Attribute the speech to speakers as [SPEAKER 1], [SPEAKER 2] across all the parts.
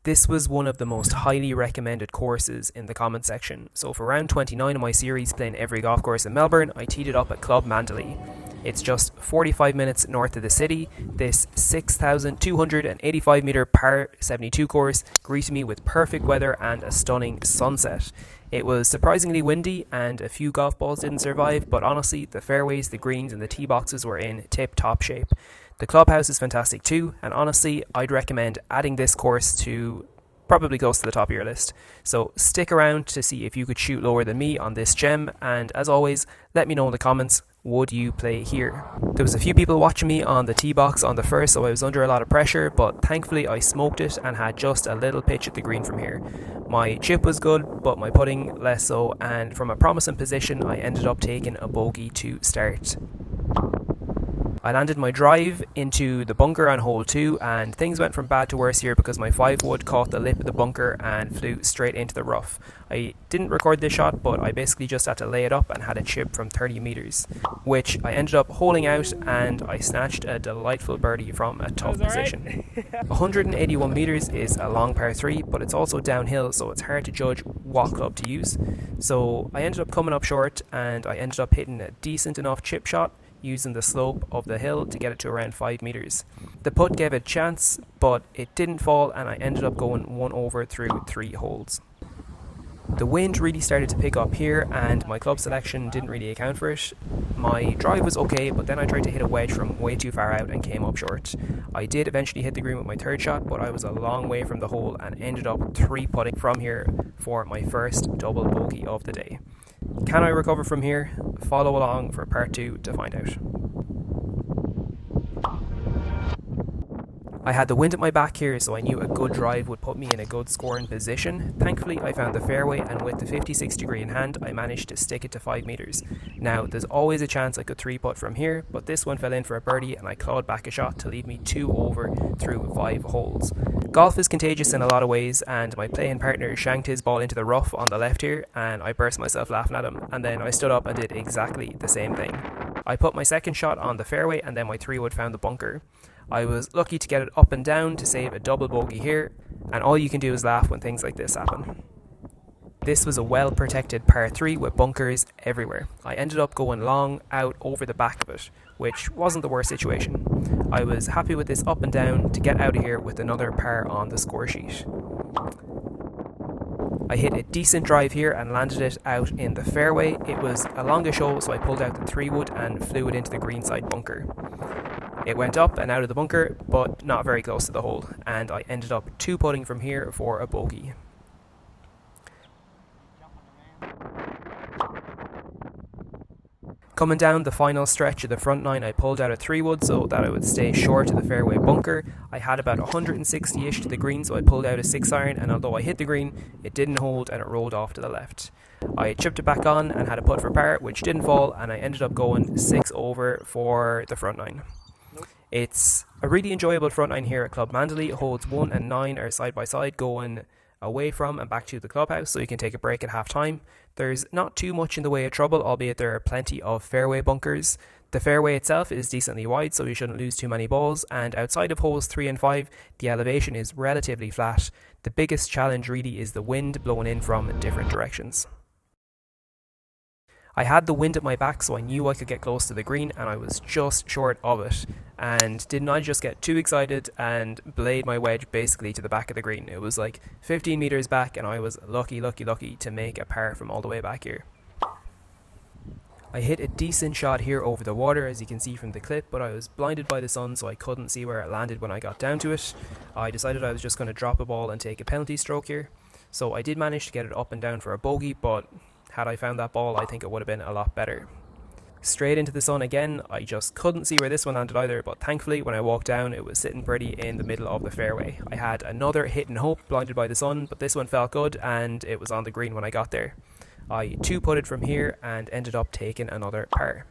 [SPEAKER 1] This was one of the most highly recommended courses in the comment section, so for round 29 of my series playing every golf course in Melbourne, I teed it up at Club Mandalay. It's just 45 minutes north of the city. This 6,285 metre par 72 course greeted me with perfect weather and a stunning sunset. It was surprisingly windy and a few golf balls didn't survive, but honestly the fairways, the greens and the tee boxes were in tip-top shape. The clubhouse is fantastic too, and honestly I'd recommend adding this course to probably close to the top of your list. So stick around to see if you could shoot lower than me on this gem, and as always, let me know in the comments, would you play here? There was a few people watching me on the tee box on the first, so I was under a lot of pressure, but thankfully I smoked it and had just a little pitch at the green from here. My chip was good, but my putting less so, and from a promising position I ended up taking a bogey to start. I landed my drive into the bunker on hole 2, and things went from bad to worse here because my 5-wood caught the lip of the bunker and flew straight into the rough. I didn't record this shot, but I basically just had to lay it up and had a chip from 30 metres, which I ended up holing out, and I snatched a delightful birdie from a tough position. 181 metres is a long par 3, but it's also downhill, so it's hard to judge what club to use. So I ended up coming up short, and I ended up hitting a decent enough chip shot using the slope of the hill to get it to around 5 metres. The putt gave it a chance, but it didn't fall, and I ended up going 1 over through 3 holes. The wind really started to pick up here, and my club selection didn't really account for it. My drive was okay, but then I tried to hit a wedge from way too far out and came up short. I did eventually hit the green with my third shot, but I was a long way from the hole and ended up 3-putting from here for my first double bogey of the day. Can I recover from here? Follow along for part 2 to find out. I had the wind at my back here, so I knew a good drive would put me in a good scoring position. Thankfully I found the fairway, and with the 56 degree in hand I managed to stick it to 5 metres. Now there's always a chance I could 3-putt from here, but this one fell in for a birdie and I clawed back a shot to leave me 2 over through 5 holes. Golf is contagious in a lot of ways, and my playing partner shanked his ball into the rough on the left here, and I burst myself laughing at him, and then I stood up and did exactly the same thing. I put my second shot on the fairway, and then my 3-wood found the bunker. I was lucky to get it up and down to save a double bogey here, and all you can do is laugh when things like this happen. This was a well protected par 3 with bunkers everywhere. I ended up going long out over the back of it, which wasn't the worst situation. I was happy with this up and down to get out of here with another par on the score sheet. I hit a decent drive here and landed it out in the fairway. It was a longish hole, so I pulled out the 3-wood and flew it into the greenside bunker. It went up and out of the bunker, but not very close to the hole, and I ended up 2-putting from here for a bogey. Coming down the final stretch of the front 9, I pulled out a 3-wood so that I would stay short of the fairway bunker. I had about 160-ish to the green, so I pulled out a 6-iron, and although I hit the green, it didn't hold and it rolled off to the left. I chipped it back on and had a putt for par, which didn't fall, and I ended up going 6 over for the front 9. It's a really enjoyable front 9 here at Club Mandalay. Holes 1 and 9 are side by side going away from and back to the clubhouse, so you can take a break at half time. There's not too much in the way of trouble, albeit there are plenty of fairway bunkers. The fairway itself is decently wide, so you shouldn't lose too many balls, and outside of holes 3 and 5 the elevation is relatively flat. The biggest challenge really is the wind blowing in from different directions. I had the wind at my back, so I knew I could get close to the green, and I was just short of it. And didn't I just get too excited and blade my wedge basically to the back of the green. It was like 15 metres back, and I was lucky to make a par from all the way back here. I hit a decent shot here over the water, as you can see from the clip, but I was blinded by the sun, so I couldn't see where it landed when I got down to it. I decided I was just going to drop a ball and take a penalty stroke here. So I did manage to get it up and down for a bogey, but had I found that ball, I think it would have been a lot better. Straight into the sun again. I just couldn't see where this one landed either, but thankfully when I walked down it was sitting pretty in the middle of the fairway. I had another hit and hope, blinded by the sun, but this one felt good and it was on the green when I got there. I 2-putted from here and ended up taking another par.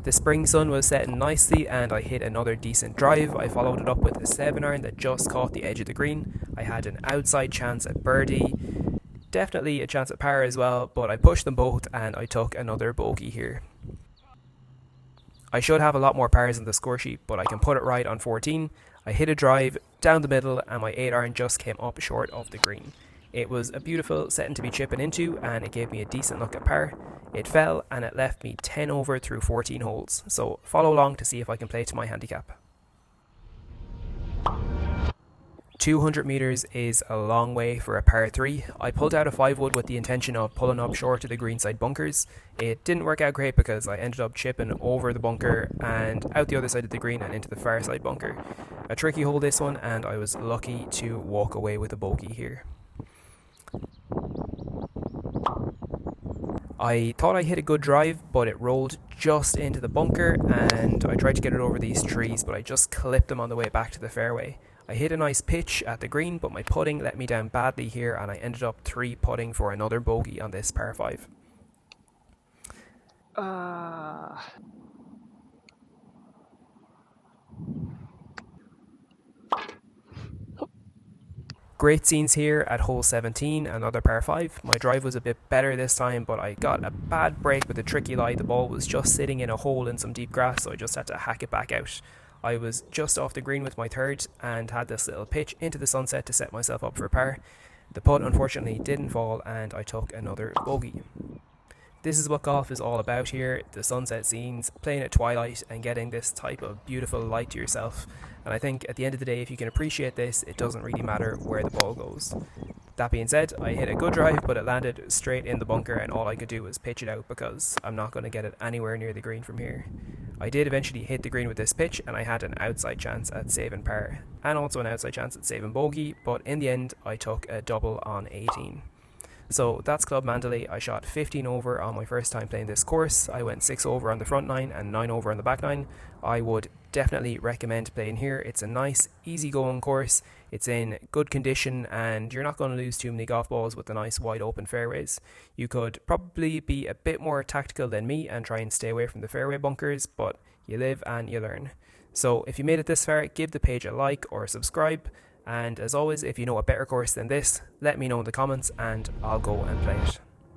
[SPEAKER 1] The spring sun was setting nicely and I hit another decent drive. I followed it up with a 7-iron that just caught the edge of the green. I had an outside chance at birdie, definitely a chance at par as well, but I pushed them both and I took another bogey here. I should have a lot more pars on the score sheet, but I can put it right on 14. I hit a drive down the middle, and my 8-iron just came up short of the green. It was a beautiful setting to be chipping into, and it gave me a decent look at par. It fell, and it left me 10 over through 14 holes, so follow along to see if I can play to my handicap. 200 metres is a long way for a par 3. I pulled out a 5-wood with the intention of pulling up short to the greenside bunkers. It didn't work out great because I ended up chipping over the bunker and out the other side of the green and into the far side bunker. A tricky hole this one, and I was lucky to walk away with a bogey here. I thought I hit a good drive, but it rolled just into the bunker, and I tried to get it over these trees, but I just clipped them on the way back to the fairway. I hit a nice pitch at the green, but my putting let me down badly here, and I ended up 3-putting for another bogey on this par 5. Great scenes here at hole 17, another par 5. My drive was a bit better this time, but I got a bad break with a tricky lie. The ball was just sitting in a hole in some deep grass, so I just had to hack it back out. I was just off the green with my third and had this little pitch into the sunset to set myself up for par. The putt unfortunately didn't fall, and I took another bogey. This is what golf is all about here, the sunset scenes, playing at twilight and getting this type of beautiful light to yourself. And I think at the end of the day, if you can appreciate this, it doesn't really matter where the ball goes. That being said, I hit a good drive, but it landed straight in the bunker, and all I could do was pitch it out because I'm not going to get it anywhere near the green from here. I did eventually hit the green with this pitch, and I had an outside chance at saving par, and also an outside chance at saving bogey, but in the end, I took a double on 18. So that's Club Mandalay. I shot 15 over on my first time playing this course. I went 6 over on the front 9 and 9 over on the back 9. I would definitely recommend playing here. It's a nice, easy-going course. It's in good condition, and you're not going to lose too many golf balls with the nice wide open fairways. You could probably be a bit more tactical than me and try and stay away from the fairway bunkers, but you live and you learn. So if you made it this far, give the page a like or subscribe. And as always, if you know a better course than this, let me know in the comments and I'll go and play it.